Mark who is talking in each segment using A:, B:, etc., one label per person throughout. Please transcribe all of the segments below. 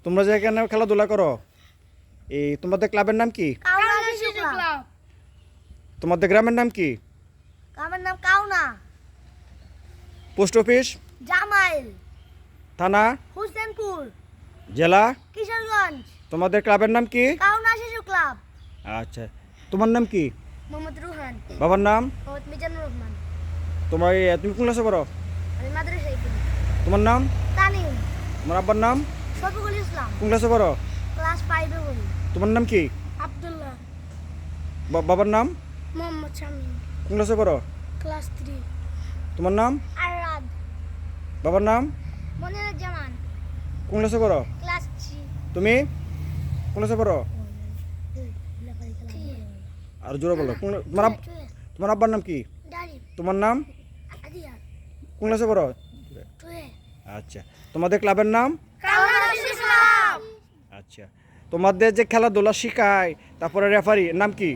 A: তোমরা যে এখানে খেলাধুলা করো, এই তোমাদের ক্লাবের নাম কি?
B: কাউনা শিশু ক্লাব।
A: তোমাদের গ্রামের নাম কি?
B: গ্রামের নাম কাউনা।
A: Post office?
B: জামাইল।
A: থানা?
B: হোসেনপুর।
A: জেলা?
B: কিশোরগঞ্জ।
A: তোমাদের ক্লাবের নাম কি?
B: কাউনা শিশু ক্লাব।
A: আচ্ছা, তোমার নাম কি?
B: মোহাম্মদ রুহান।
A: বাবার নাম?
B: মোহাম্মদ মিজানুর রহমান।
A: তুমি কোন ক্লাসে পড়ো?
B: আমি মাদ্রাসায় পড়ি।
A: তোমার নাম?
B: তানিম।
A: তোমার আব্বার নাম?
B: শফিকুল ইসলাম।
A: কোন ক্লাসে পড়ো?
B: ক্লাস 5 এ পড়ি।
A: তোমার নাম কি?
B: আব্দুল্লাহ।
A: বাবার নাম?
B: মোহাম্মদ শামীম।
A: কোন ক্লাসে পড়ো?
B: ক্লাস 3।
A: তোমার নাম?
B: আরাদ।
A: বাবার নাম?
B: মনিরুজ্জামান।
A: কোন ক্লাসে পড়ো?
B: ক্লাস 3।
A: তুমি কোন ক্লাসে পড়ো? আর জোরে বলো। তোমার আব্বার নাম কি?
B: ডালিম।
A: তোমার নাম?
B: আদিয়া।
A: কোন ক্লাসে পড়ো?
B: 2
A: আচ্ছা, তোমাদের ক্লাবের নাম?
B: কাউনা শিশু ক্লাব।
A: আচ্ছা, তোমাদের যে খেলাধুলা শিখায় তারপরে রেফারি নাম কি?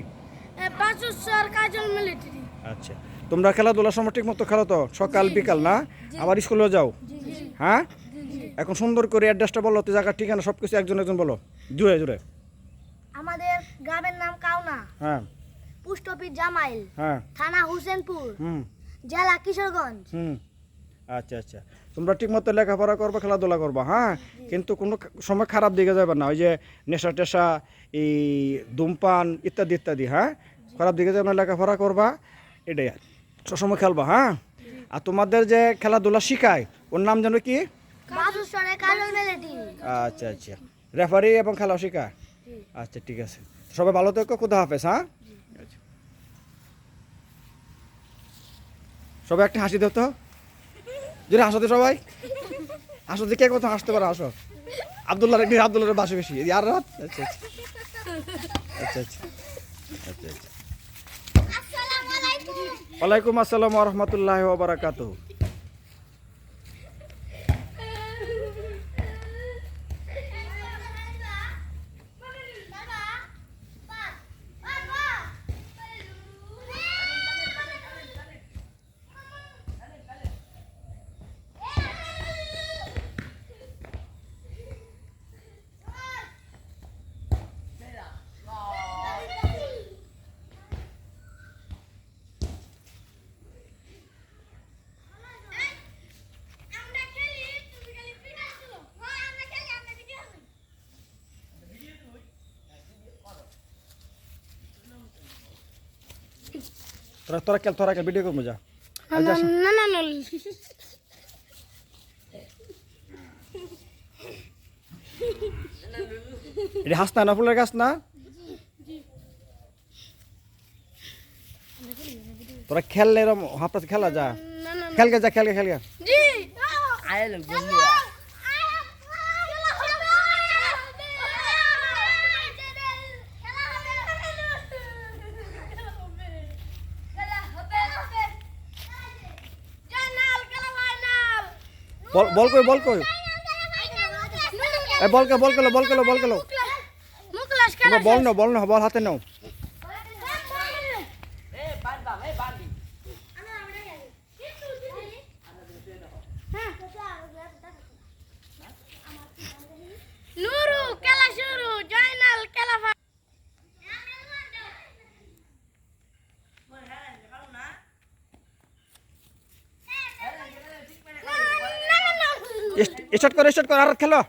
B: বাসুসর কাজল মিলিটারি।
A: আচ্ছা, তোমরা খেলাধুলার সময় ঠিক মতো খেলো তো? সকাল বিকাল না? আবার স্কুলেও যাও? হ্যাঁ, এখন সুন্দর করে অ্যাড্রেসটা বলো তো, জায়গার ঠিকানা সব কিছু একজন একজন বলো, জুড়ে জুড়ে।
B: আমাদের গ্রামের নাম কাউনা।
A: হ্যাঁ
B: পোস্ট অফিস জামাইল।
A: হ্যাঁ।
B: থানা হোসেনপুর।
A: হুম
B: জেলা কিশোরগঞ্জ।
A: হুম। আচ্ছা আচ্ছা, তোমরা ঠিক মতো লেখাপড়া করবা, খেলাধুলা করবা, হ্যাঁ, কিন্তু কোনো সময় খারাপ দিকে যাবে না, ওই যে নেশা টেশা, এই ধূমপান ইত্যাদি ইত্যাদি, হ্যাঁ, খারাপ দিকে যাবে না, লেখাপড়া করবা, এটাই আর সবসময় খেলবা, হ্যাঁ। আর তোমাদের যে খেলাধুলা শিখায় ওর নাম যেন কি?
B: বাসুসরে কাজল মিলিটারি।
A: আচ্ছা আচ্ছা, রেফারি এবং খেলা শেখায়। আচ্ছা ঠিক আছে, সবাই ভালো থেকো, খুদা হাফেজ, হ্যাঁ। আচ্ছা। সবাই একটা হাসি দাও তো, যদি হাসো তো সবাই, হাসো, যে কে কোথাও হাসতে পারো, হাসো। আব্দুল্লাহর বাসে বেশি আর রাত। আচ্ছা আচ্ছা আচ্ছা আচ্ছা আচ্ছা আচ্ছা।
B: আসসালামু আলাইকুম।
A: ওয়ালাইকুম আসসালাম ওয়া রাহমাতুল্লাহি ওয়া বারাকাতুহু। তোরা খেল, ভিডিও করবো যা।
B: না না না।
A: এটা হাসনা না, ফুলের গাছ না? তোরা খেললে এরম হাফটা খেলা যা, খেলগে যা, খেলগে।
B: জি।
C: আইলো বন্ধুরা।
A: বল কই এই বল কেলো
B: মুখলাস
A: তোমরা বল নাও, বল হাতে নাও।
B: নুরু খেলা শুরু, জয়নাল খেলা
A: স্টার্ট কর আর খেলো।